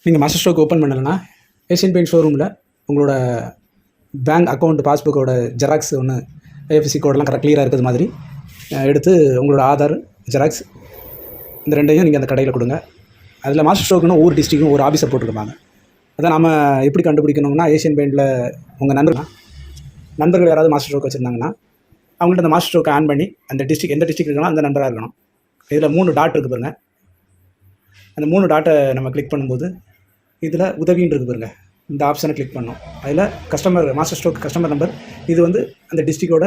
நீங்கள் master stroke open பண்ணலைன்னா Asian paint ஷோரூமில் உங்களோட பேங்க் அக்கௌண்ட் பாஸ்புக்கோட ஜெராக்ஸ் ஒன்று ஐஎஃப்எஸ்சி கோடெலாம் கரெக்ட் கிளியராக இருக்கிறது மாதிரி எடுத்து உங்களோட ஆதார் ஜெராக்ஸ் இந்த ரெண்டையும் நீங்கள் அந்த கடையில் கொடுங்க. அதில் மாஸ்டர் ஸ்ட்ரோக்குன்னு ஒவ்வொரு டிஸ்ட்ரிக்கும் ஒரு ஆஃபீஸர் போட்டுருப்பாங்க. அதான் நம்ம எப்படி கண்டுபிடிக்கணும்னா ஏஷியன் பெயிண்டில் உங்கள் நண்பர்கள் யாராவது மாஸ்டர் ஸ்ட்ரோக் வச்சுருந்தாங்கன்னா அவங்கள்ட்ட அந்த மாஸ்டர் ஸ்ட்ரோக்கை ஆன் பண்ணி அந்த டிஸ்ட்ரிக் எந்த டிஸ்ட்ரிக் இருக்கலாம் அந்த நம்பராக இருக்கணும். இதில் 3 டாட் இருக்குது பாருங்கள். அந்த 3 டாட்டை நம்ம கிளிக் பண்ணும்போது இதில் உதவின்னு இருக்குது பாருங்கள். இந்த ஆப்ஷனை கிளிக் பண்ணோம். அதில் customer master stroke customer number இது வந்து அந்த டிஸ்ட்ரிக்டோட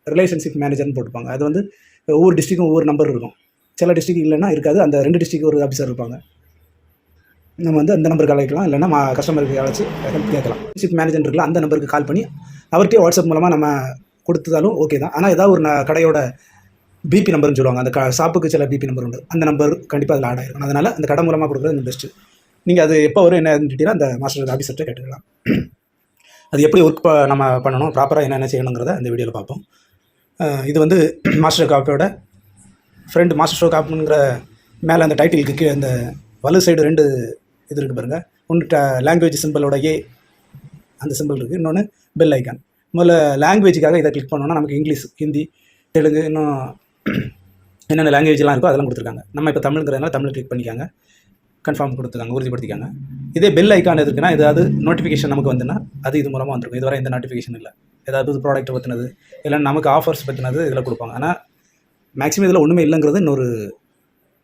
ரிலேஷன்ஷிப் மேனேஜர்னு போட்டுப்பாங்க. அது வந்து ஒவ்வொரு டிஸ்ட்ரிக்கும் ஒவ்வொரு நம்பர் இருக்கும். சில டிஸ்ட்ரிக் இல்லைன்னா இருக்காது. அந்த 2 டிஸ்ட்ரிக்கு ஒரு ஆஃபீஸர் இருப்பாங்க. நம்ம வந்து அந்த நம்பருக்கு அழைக்கலாம், இல்லைன்னா கஸ்டமருக்கு அழைச்சி ஹெல்ப் கேட்கலாம். ரிலேஷன்ஷிப் மேனேஜர் இருக்குல்ல அந்த நம்பருக்கு கால் பண்ணி அவர்கிட்டே வாட்ஸ்அப் மூலமாக நம்ம கொடுத்ததாலும் ஓகே தான். ஆனால் ஏதாவது ஒரு கடையோட பிபி நம்பர்னு சொல்லுவாங்க. அந்த ஷாப்புக்கு சில பிபி நம்பர் உண்டு. அந்த நம்பர் கண்டிப்பாக அதில் ஆட் ஆகிருக்கும். அதனால் அந்த கடை மூலமாக கொடுக்குறது இந்த பெஸ்ட்டு. நீங்கள் அது எப்போ வரும் என்ன டீட்டெயிலாக அந்த மாஸ்டர் ஆஃபீஸர்கிட்ட கேட்டுக்கலாம். அது எப்படி ஒர்க் நம்ம பண்ணணும், ப்ராப்பராக என்னென்ன செய்யணுங்கிறத அந்த வீடியோவில் பார்ப்போம். இது வந்து மாஸ்டர் காப்பியோட ஃப்ரெண்டு மாஸ்டர் ஸ்ட்ரோக் ஆப்ங்கிற மேலே அந்த டைட்டிலுக்கு கீழே அந்த வலு சைடு 2 இது இருக்குது பாருங்கள். ஒன்று லாங்குவேஜ் சிம்பிளோட அந்த சிம்பிள் இருக்குது, இன்னொன்று பெல் ஐக்கான். முதல்ல லாங்குவேஜுக்காக இதை கிளிக் பண்ணோன்னா நமக்கு இங்கிலீஷ், ஹிந்தி, தெலுங்கு, இன்னும் என்னென்ன லாங்குவேஜ்லாம் இருக்கோ அதெல்லாம் கொடுத்துருக்காங்க. நம்ம இப்போ தமிழ்ங்கிறதுனால தமிழ் கிளிக் பண்ணிக்காங்க, கன்ஃபார்ம் கொடுத்துருக்காங்க, உறுதிப்படுத்திக்காங்க. இதே பெல் ஐக்கான் எதுக்குன்னா ஏதாவது நோட்டிஃபிகேஷன் நமக்கு வந்துன்னா அது இது மூலமாக வந்துருக்கும். இதுவரை எந்த நோட்டிஃபிகேஷன் இல்லை. ஏதாவது ப்ராடக்ட்டை பற்றினது இல்லை நமக்கு ஆஃபர்ஸ் பற்றினது இதில் கொடுப்பாங்க. ஆனால் மேக்ஸிமம் இதில் ஒன்றுமே இல்லைங்கிறது இன்னொரு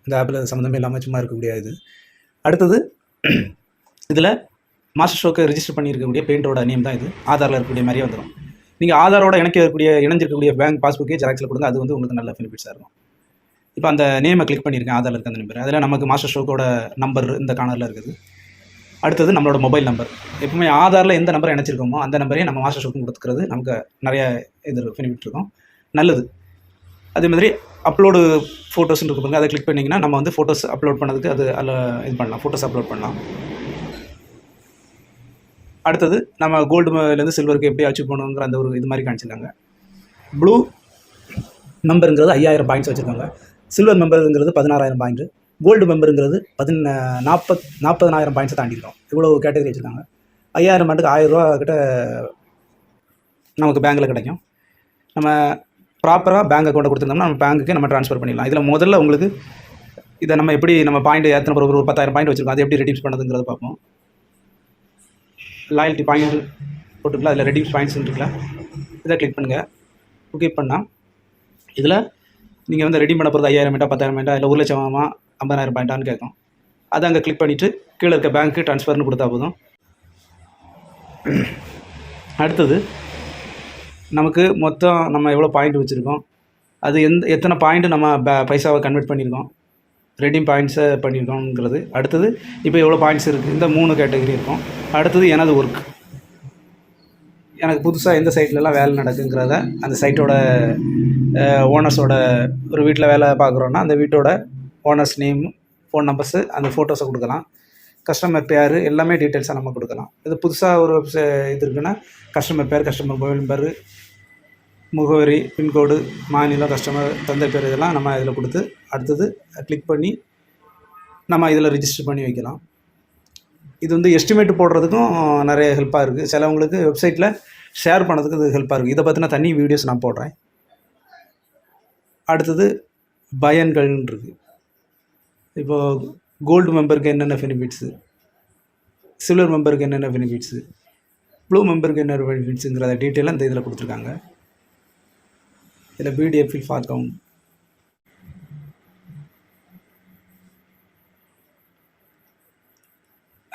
இந்த ஆப்பில் சம்மந்தமே இல்லாமல் சும்மா இருக்கக்கூடிய இது. அடுத்தது இதில் மாஸ்டர் ஸ்ட்ரோக்கை ரிஜிஸ்டர் பண்ணியிருக்கக்கூடிய பெயிண்டோட நேம் தான் இது. ஆதாரில் இருக்கக்கூடிய மாதிரியே வந்துடும். நீங்கள் ஆதாரோட இணைஞ்சிருக்கக்கூடிய பேங்க் பாஸ்புக்கே ஜெராக்ஸில் கொடுங்க. அது வந்து உங்களுக்கு நல்ல பெனிஃபிட்ஸாக இருக்கும். இப்போ அந்த நேமை கிளிக் பண்ணியிருக்கேன், ஆதாரில் இருக்க அந்த நம்பர். அதில் நமக்கு மாஸ்டர் ஸ்ட்ரோக்கோட நம்பர் இந்த கார்னரில் இருக்குது. அடுத்தது நம்மளோட மொபைல் நம்பர். எப்பவுமே ஆதாரில் எந்த நம்பரை இணைச்சிருக்கோமோ அந்த நம்பரையே நம்ம மாஸ்டர் ஸ்ட்ரோக்கும் கொடுத்துக்கிறது நமக்கு நிறைய இது பெனிஃபிட் இருக்கும், நல்லது. அதே மாதிரி அப்லோடு ஃபோட்டோஸ்ன்னு இருக்கு பாருங்க. அதை கிளிக் பண்ணிங்கன்னா நம்ம வந்து ஃபோட்டோஸ் அப்லோட் பண்ணதுக்கு அது அதில் இது பண்ணலாம், ஃபோட்டோஸ் அப்லோட் பண்ணலாம். அடுத்தது நம்ம கோல்டுலேருந்து சில்வருக்கு எப்படி அச்சீவ் பண்ணணுங்கிற அந்த ஒரு இது மாதிரி காமிச்சிருக்காங்க. ப்ளூ மெம்பருங்கிறது 5000 பாயிண்ட்ஸ் வச்சுருக்காங்க. சில்வர் மெம்பருங்கிறது 16000 பாயிண்ட்டு. கோல்டு மெம்பருங்கிறது 40,000 பாயிண்ட்ஸை தாண்டிருக்கோம். இவ்வளோ கேட்டகரி வச்சுருக்காங்க. 5000 பாயிண்ட்டுக்கு 1000 ரூபா கிட்ட நமக்கு பேங்கில் கிடைக்கும். நம்ம ப்ராப்பராக பேங்க் அக்கௌண்ட்டை கொடுத்துருந்தோம்னா நம்ம பேங்க்குக்கு நம்ம ட்ரான்ஸ்ஃபர் பண்ணிடலாம். இதில் முதல்ல உங்களுக்கு இதை நம்ம எப்படி நம்ம பாயிண்ட் எத்தனை ஒரு 10,000 பாயிண்ட் வச்சுருக்கோம், அதை எப்படி ரெடியூஸ் பண்ணுறதுங்கிறத பார்ப்போம். லாயல்ட்டி பாயிண்ட் போட்டுக்கலாம். அதில் ரெடியூஸ் பாயிண்ட்ஸ் இருக்குல்ல, இதை கிளிக் பண்ணுங்கள். கிளிக் பண்ணால் இதில் நீங்கள் வந்து ரெடி பண்ண போகிறது 5000 பாயிண்டா 10,000 பாயிண்டா இல்லை 1,00,000 50,000 பாயிண்டான்னு கேட்கும். அதை அங்கே கிளிக் பண்ணிவிட்டு கீழே இருக்க பேங்க்கு ட்ரான்ஸ்ஃபர்னு கொடுத்தா போதும். அடுத்தது நமக்கு மொத்தம் நம்ம எவ்வளோ பாயிண்ட் வச்சுருக்கோம், அது எத்தனை பாயிண்ட்டு நம்ம பைசாவை கன்வெர்ட் பண்ணியிருக்கோம், ரெடீம் பாயிண்ட்ஸை பண்ணியிருக்கோங்கிறது. அடுத்தது இப்போ எவ்வளோ பாயிண்ட்ஸ் இருக்குது, இந்த 3 கேட்டகரி இருக்கும். அடுத்தது எனது ஒர்க், எனக்கு புதுசாக எந்த சைட்லலாம் வேலை நடக்குங்கிறத அந்த சைட்டோட ஓனர்ஸோட ஒரு வீட்டில் வேலை பார்க்குறோன்னா அந்த வீட்டோட ஓனர்ஸ் நேம், ஃபோன் நம்பர்ஸு, அந்த ஃபோட்டோஸை கொடுக்கலாம். கஸ்டமர் பேர் எல்லாமே டீட்டெயில்ஸாக நம்ம கொடுக்கலாம். இது புதுசாக ஒரு இது இருக்குன்னா கஸ்டமர் பேர், கஸ்டமர் மொபைல் நம்பர், முகவரி, பின்கோடு, மாநிலம், கஸ்டமர் தந்தை பேர், இதெல்லாம் நம்ம இதில் கொடுத்து அடுத்தது கிளிக் பண்ணி நம்ம இதில் ரிஜிஸ்டர் பண்ணி வைக்கலாம். இது வந்து எஸ்டிமேட் போடுறதுக்கும் நிறைய ஹெல்ப்பாக இருக்குது. சிலவங்களுக்கு வெப்சைட்டில் ஷேர் பண்ணுறதுக்கு இது ஹெல்ப்பாக இருக்குது. இதை பற்றின தனி வீடியோஸ் நான் போடுறேன். அடுத்தது பயன்கள்னு இருக்குது. இப்போது கோல்டு மெம்பருக்கு என்னென்ன பெனிஃபிட்ஸு, சில்வர் மெம்பருக்கு என்னென்ன பெனிஃபிட்ஸு, ப்ளூ மெம்பருக்கு என்னென்ன பெனிஃபிட்ஸுங்கிற டீட்டெயிலாக இந்த இதில் கொடுத்துருக்காங்க. இதில் PDF for account,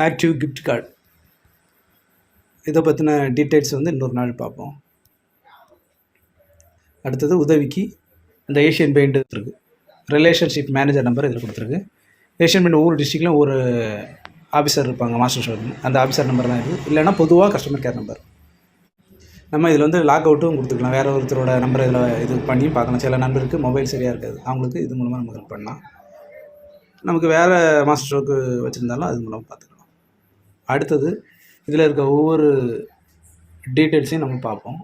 active gift card, இதை பற்றின டீட்டெயில்ஸ் வந்து இன்னொரு நாள் பார்ப்போம். அடுத்தது உதவிக்கு இந்த ஏஷியன் பெயிண்ட் இருக்குது. ரிலேஷன்ஷிப் மேனேஜர் நம்பர் இதில் கொடுத்துருக்கு. ஏஷியன் பெயிண்ட் ஒவ்வொரு டிஸ்ட்ரிக்ட்லையும் ஒரு ஆஃபீஸர் இருப்பாங்க, மாஸ்டர் ஸ்ட்ரோக். அந்த ஆஃபீஸர் நம்பர் தான் இது. இல்லைனா பொதுவாக கஸ்டமர் கேர் நம்பர். நம்ம இதில் வந்து லாக் அவுட்டும் கொடுத்துக்கலாம். வேறு ஒருத்தரோட நம்பர் இதில் இது பண்ணி பார்க்கலாம். சில நம்பருக்கு மொபைல் சரியாக இருக்காது, அவங்களுக்கு இது மூலமாக நம்ம ஹெல்ப் பண்ணலாம். நமக்கு வேறு மாஸ்டர் ஸ்ட்ரோக்கு வச்சுருந்தாலும் அது மூலமாக பார்த்துக்கலாம். அடுத்தது இதில் இருக்க ஒவ்வொரு டீட்டெயில்ஸையும் நம்ம பார்ப்போம்.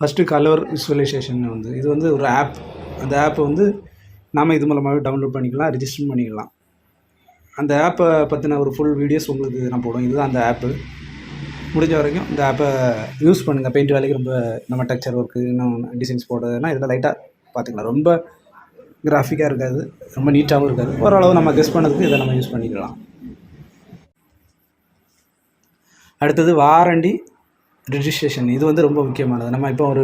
ஃபஸ்ட்டு கலர் விசுவலைசேஷன் வந்து இது வந்து ஒரு ஆப். அந்த ஆப் வந்து நாம் இது மூலமாகவே டவுன்லோட் பண்ணிக்கலாம், ரிஜிஸ்டர் பண்ணிக்கலாம். அந்த ஆப்பை பற்றின ஒரு ஃபுல் வீடியோஸ் உங்களுக்கு நான் போடுவேன். இதுதான் அந்த ஆப்பு. முடிஞ்ச வரைக்கும் இந்த ஆப்பை யூஸ் பண்ணுங்கள். பெயிண்ட் வேலைக்கு ரொம்ப நம்ம டெக்ஸ்சர் ஒர்க்கு இன்னும் டிசைன்ஸ் போடுறதுனா இதில் லைட்டாக பார்த்துக்கலாம். ரொம்ப கிராஃபிக்காக இருக்காது, ரொம்ப நீட்டாகவும் இருக்காது. ஓரளவு நம்ம கெஸ் பண்ணதுக்கு இதை நம்ம யூஸ் பண்ணிக்கலாம். அடுத்தது வாரண்டி ரிஜிஸ்ட்ரேஷன். இது வந்து ரொம்ப முக்கியமானது. நம்ம இப்போ ஒரு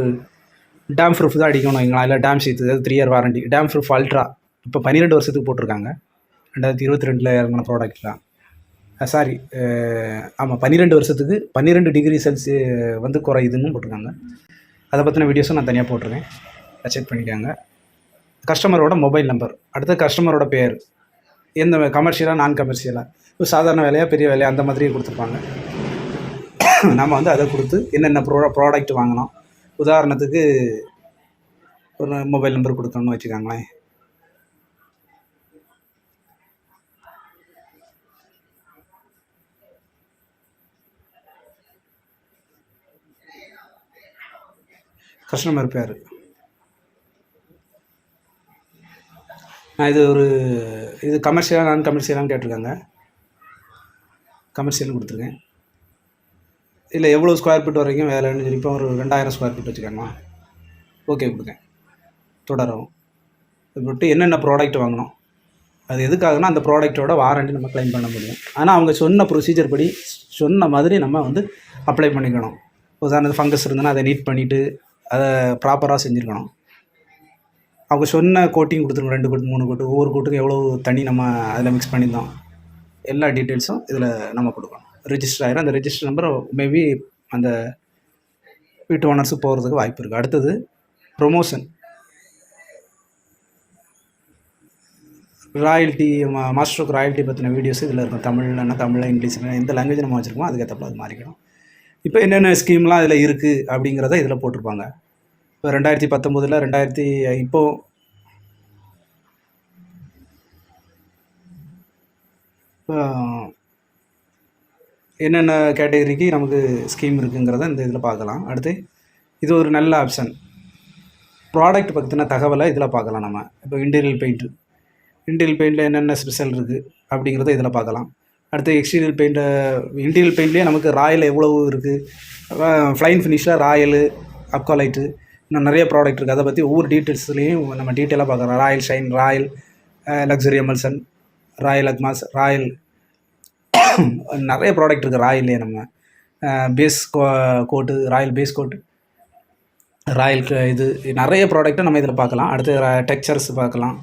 டேம் ப்ரூஃப் தான் அடிக்கணும் வைங்களா, இல்லை டேம் ஷீட், அது 3 year warranty. Dam proof ultra இப்போ 12 வருஷத்துக்கு போட்டிருக்காங்க. 2022 இறங்கின ப்ராடக்ட்லாம். சாரி, ஆமாம், 12 வருஷத்துக்கு 12 டிகிரி செல்சி வந்து குறையுதுன்னு போட்டிருக்காங்க. அதை பற்றின வீடியோஸும் நான் தனியாக போட்டிருக்கேன், செக் பண்ணிக்கோங்க. கஸ்டமரோட மொபைல் நம்பர், அடுத்து கஸ்டமரோட பேர், எந்த கமர்ஷியலாக நான் கமர்ஷியலாக, இப்போ சாதாரண வேலையாக பெரிய வேலையாக அந்த மாதிரி கொடுத்துருப்பாங்க. நம்ம வந்து அதை கொடுத்து என்னென்ன ப்ராடக்ட் வாங்கினோம், உதாரணத்துக்கு ஒரு மொபைல் நம்பர் கொடுத்தோம்னு வச்சுக்கோங்களேன். கஸ்டமர் பேர் நான் இது கமர்ஷியலாக நான் கமர்ஷியலான்னு கேட்டிருக்காங்க. கமர்ஷியல்னு கொடுத்துருக்கேன். இல்லை எவ்வளோ ஸ்கொயர் ஃபீட் வரைக்கும் வேலைன்னு சொல்லி இப்போ ஒரு 2000 ஸ்கொயர் ஃபீட் வச்சுக்கோங்களா, ஓகே கொடுக்கேன். தொடரும் போட்டு என்னென்ன ப்ராடக்ட் வாங்கினோம், அது எதுக்காகனா அந்த ப்ராடக்ட்டோட வாரண்டி நம்ம க்ளைம் பண்ண முடியும். ஆனால் அவங்க சொன்ன ப்ரொசீஜர் படி சொன்ன மாதிரி நம்ம வந்து அப்ளை பண்ணிக்கணும். உதாரணத்துக்கு ஃபங்கஸ் இருந்ததுன்னா அதை நீட் பண்ணிவிட்டு அதை ப்ராப்பராக செஞ்சுருக்கணும். அவங்க சொன்ன கோட்டிங் கொடுத்துருங்க, 2 கோட்டு 3 கோட்டு, ஒவ்வொரு கோட்டுக்கும் எவ்வளோ தண்ணி நம்ம அதில் மிக்ஸ் பண்ணியிருந்தோம், எல்லா டீட்டெயில்ஸும் இதில் நம்ம கொடுக்கணும். ரிஜிஸ்டர் ஆகிரும். அந்த ரிஜிஸ்டர் நம்பர் மேபி அந்த வீட்டு ஓனர்ஸு போகிறதுக்கு வாய்ப்பு இருக்குது. அடுத்தது ப்ரொமோஷன், ராயல்ட்டி, மாஸ்டர்ஸ்ட்ரோக் ராயல்ட்டி பற்றின வீடியோஸ் இதில் இருக்கும். தமிழ்னா தமிழில், இங்கிலீஷில், எந்த லாங்குவேஜ் நம்ம வச்சுருக்கோம் அதுக்கேற்றப்பல அது மாறிக்கணும். இப்போ என்னென்ன ஸ்கீம்லாம் இதில் இருக்குது அப்படிங்கிறத இதில் போட்டிருப்பாங்க. இப்போ 2019 இப்போது என்னென்ன கேட்டகரிக்கு நமக்கு ஸ்கீம் இருக்குங்கிறத இந்த இதில் பார்க்கலாம். அடுத்து இது ஒரு நல்ல ஆப்ஷன். ப்ராடக்ட் பற்றின தகவலை இதில் பார்க்கலாம். நம்ம இப்போ இன்டீரியல் பெயிண்டில் என்னென்ன ஸ்பெஷல் இருக்குது அப்படிங்கிறத இதில் பார்க்கலாம். அடுத்து எக்ஸ்டீரியல் பெயிண்ட்டு, இன்டீரியல் பெயிண்ட்லேயே நமக்கு ராயல் எவ்வளவு இருக்குது, ஃப்ளைன் ஃபினிஷில் ராயலு, அக்வாலைட்டு, இன்னும் நிறைய ப்ராடக்ட் இருக்குது. அதை பற்றி ஒவ்வொரு டீட்டெயில்ஸ்லேயும் நம்ம டீட்டெயிலாக பார்க்கலாம். Royal shine, royal luxury emulsion, royal Atmos, royal நிறைய ப்ராடக்ட் இருக்குது. ராயல்லே நம்ம base coat, royal base coat, royal இது நிறைய ப்ராடக்ட்டை நம்ம இதில் பார்க்கலாம். அடுத்து டெக்ஸ்சர்ஸ் பார்க்கலாம்.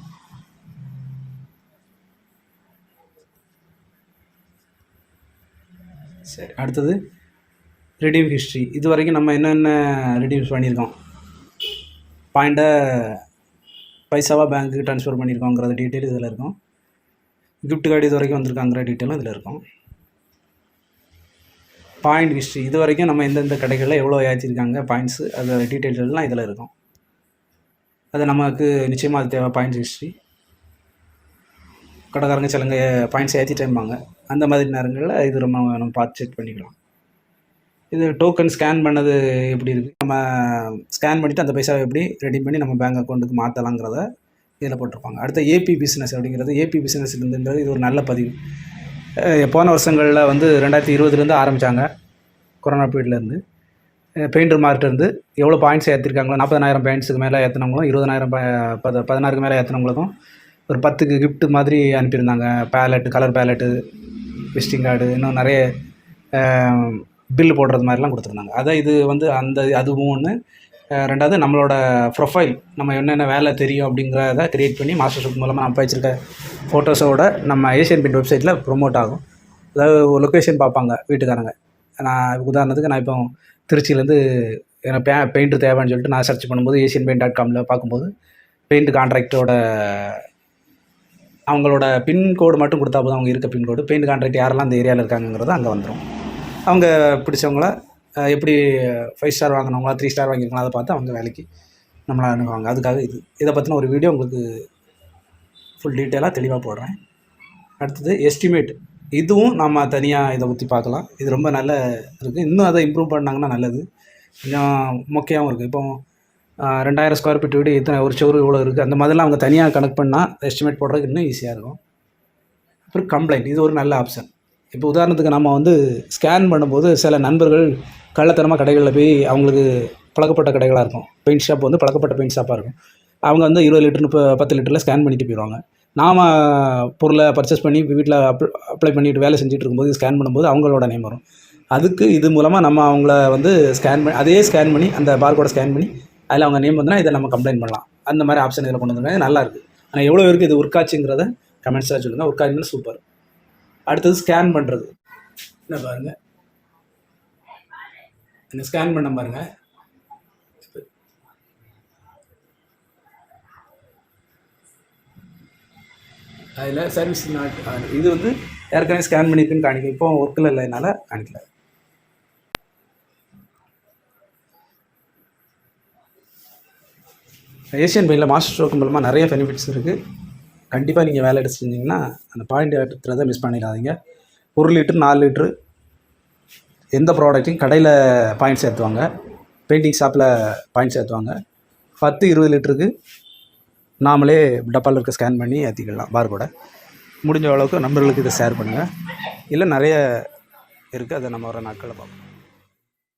சரி, அடுத்தது ரெடீம் ஹிஸ்ட்ரி. இது வரைக்கும் நம்ம என்னென்ன ரெடீம்ஸ் பண்ணியிருக்கோம், பாயிண்ட்டை பைசாவாக பேங்க்குக்கு ட்ரான்ஸ்ஃபர் பண்ணியிருக்கோங்கிறத டீட்டெயில் இதில் இருக்கும். கிஃப்ட் கார்டு இது வரைக்கும் வந்திருக்காங்கிற டீட்டெயிலும் இதில் இருக்கும். பாயிண்ட் ஹிஸ்ட்ரி, இது வரைக்கும் நம்ம எந்தெந்த கடைகளில் எவ்வளோ ஏற்றிருக்காங்க பாயிண்ட்ஸு, அது டீட்டெயில்ஸ் எல்லாம் இதில் இருக்கும். அது நமக்கு நிச்சயமாக அது தேவை. பாயிண்ட்ஸ் ஹிஸ்ட்ரி, கடைக்காரங்க சிலங்க பாயிண்ட்ஸ் ஏற்றிட்டேம்பாங்க, அந்த மாதிரி நேரங்களில் இது நம்ம பார்த்து செக் பண்ணிக்கலாம். இது டோக்கன் ஸ்கேன் பண்ணது எப்படி இருக்குது, நம்ம ஸ்கேன் பண்ணிவிட்டு அந்த பைசாவை எப்படி ரெடி பண்ணி நம்ம பேங்க் அக்கௌண்ட்டுக்கு மாற்றலாங்கிறத இதில் போட்டிருப்பாங்க. அடுத்த ஏபி பிஸ்னஸ் அப்படிங்கிறது, ஏபி பிஸ்னஸ் இருந்துன்றது இது ஒரு நல்ல பதிவு. போன வருஷங்களில் வந்து 2020 ஆரம்பித்தாங்க, கொரோனா பீரியட்லேருந்து. பெயிண்டர் மார்க்கிட்டேருந்து எவ்வளோ பாயிண்ட்ஸ் ஏற்றிருக்காங்களோ, 40,000 பாயிண்ட்ஸுக்கு மேலே ஏற்றினவங்களும், 20,000 16க்கு மேலே ஏற்றினவங்களுக்கும் ஒரு 10க்கு கிஃப்ட் மாதிரி அனுப்பியிருந்தாங்க. Palette, colour palette, visiting card, இன்னும் நிறைய பில்லு போடுறது மாதிரிலாம் கொடுத்துருந்தாங்க. அதை இது வந்து அதுவும் ஒன்று. ரெண்டாவது நம்மளோட ப்ரொஃபைல், நம்ம என்னென்ன வேலை தெரியும் அப்படிங்கிறத க்ரியேட் பண்ணி மாஸ்டர்ஸ்ட்ரோக் மூலமாக நம்ம வச்சுருக்க ஃபோட்டோஸோட நம்ம ஏஷியன் பெயிண்ட் வெப்சைட்டில் ப்ரொமோட் ஆகும். அதாவது லொக்கேஷன் பார்ப்பாங்க வீட்டுக்காரங்க. நான் உதாரணத்துக்கு இப்போ திருச்சியிலேருந்து எனக்கு பெயிண்ட்டு தேவைன்னு சொல்லிட்டு நான் சர்ச் பண்ணும்போது asianpaint.comல பார்க்கும்போது பெயிண்ட் கான்ட்ராக்டோட அவங்களோட பின்கோடு மட்டும் கொடுத்தா போதும், அவங்க இருக்க பின்கோடு, பெயிண்ட் கான்ட்ராக்ட் யாரெல்லாம் அந்த ஏரியாவில் இருக்காங்கிறது அங்கே வந்துடும். அவங்க பிடிச்சவங்கள எப்படி 5 ஸ்டார் வாங்கினவங்களா 3 ஸ்டார் வாங்கியிருக்கலாம் அதை பார்த்து அவங்க வேலைக்கு நம்மளை அனுப்புவாங்க. அதுக்காக இதை பற்றின ஒரு வீடியோ உங்களுக்கு ஃபுல் டீட்டெயிலாக தெளிவாக போடுறேன். அடுத்தது எஸ்டிமேட், இதுவும் நம்ம தனியாக இதை பற்றி பார்க்கலாம். இது ரொம்ப நல்ல இருக்குது. இன்னும் அதை இம்ப்ரூவ் பண்ணாங்கன்னா நல்லது. கொஞ்சம் மொக்கையாகவும் இருக்குது. இப்போ 2000 ஸ்கொயர் ஃபீட் வீடு இத்தனை ஒரு சோறு இவ்வளோ இருக்குது, அந்த மாதிரிலாம் அவங்க தனியாக கனெக்ட் பண்ணால் எஸ்டிமேட் போடுறதுக்கு இன்னும் ஈஸியாக இருக்கும். அப்புறம் கம்ப்ளைண்ட், இது ஒரு நல்ல ஆப்ஷன். இப்போ உதாரணத்துக்கு நம்ம வந்து ஸ்கேன் பண்ணும்போது சில நண்பர்கள் கள்ளத்தனமாக கடைகளில் போய் அவங்களுக்கு பழக்கப்பட்ட கடைகளாக இருக்கும், பெயிண்ட் ஷாப் வந்து பழக்கப்பட்ட பெயிண்ட் ஷாப்பாக இருக்கும். அவங்க வந்து 20 லிட்டர் 10 லிட்டரில் ஸ்கேன் பண்ணிட்டு போயிடுவாங்க. நாம் பொருளை பர்ச்சேஸ் பண்ணி வீட்டில் அப்ளை பண்ணிவிட்டு வேலை செஞ்சுட்டு இருக்கும்போது ஸ்கேன் பண்ணும்போது அவங்களோட நேம் வரும். அதுக்கு இது மூலமாக நம்ம அவங்கள வந்து ஸ்கேன் பண்ணி அதே ஸ்கேன் பண்ணி அந்த பார்கோடை ஸ்கேன் பண்ணி அதில் அவங்க நேம் வந்துன்னா இதை நம்ம கம்ப்ளைண்ட் பண்ணலாம். அந்த மாதிரி ஆப்ஷன் இதில் கொண்டு வந்துருக்காங்க, நல்லாயிருக்கு. ஆனால் எவ்வளோ இருக்குது இது ஒர்க் ஆச்சுங்கிறத கமெண்ட்ஸாக சொல்லுங்கள். ஒர்க் ஆச்சுன்னா சூப்பர். அடுத்தது ஸ்கேன் பண்ணுறது. என்ன பாருங்கள், இந்த ஸ்கேன் பண்ண பாருங்கள். அதில் சர்வீஸ் நாட் இது வந்து ஏற்கனவே ஸ்கேன் பண்ணியிருக்குன்னு காணிக்கும். இப்போ ஒர்க்கில் இல்லை, என்னால் காணிக்கல. ஏஷியன் பெயிண்டில் மாஸ்டர் ஸ்ட்ரோக் மூலமாக நிறைய பெனிஃபிட்ஸ் இருக்குது. கண்டிப்பாக நீங்கள் வேலை எடுத்து செஞ்சிங்கன்னா அந்த பாயிண்ட் எடுத்துறதை மிஸ் பண்ணிடாதீங்க. 1 லிட்டர் 4 லிட்ரு எந்த ப்ராடக்ட்டையும் கடையில் பாயிண்ட்ஸ் ஏற்றுவாங்க, பெயிண்டிங் ஷாப்பில் பாயிண்ட்ஸ் ஏற்றுவாங்க. 10-20 லிட்டருக்கு நாமளே டப்பாவில் இருக்க ஸ்கேன் பண்ணி ஏற்றிக்கலாம் பார்கோட. முடிஞ்ச அளவுக்கு நண்பர்களுக்கு இதை ஷேர் பண்ணுங்கள். இல்லை நிறைய இருக்குது, அதை நம்ம வர நாட்களில் பார்ப்போம்.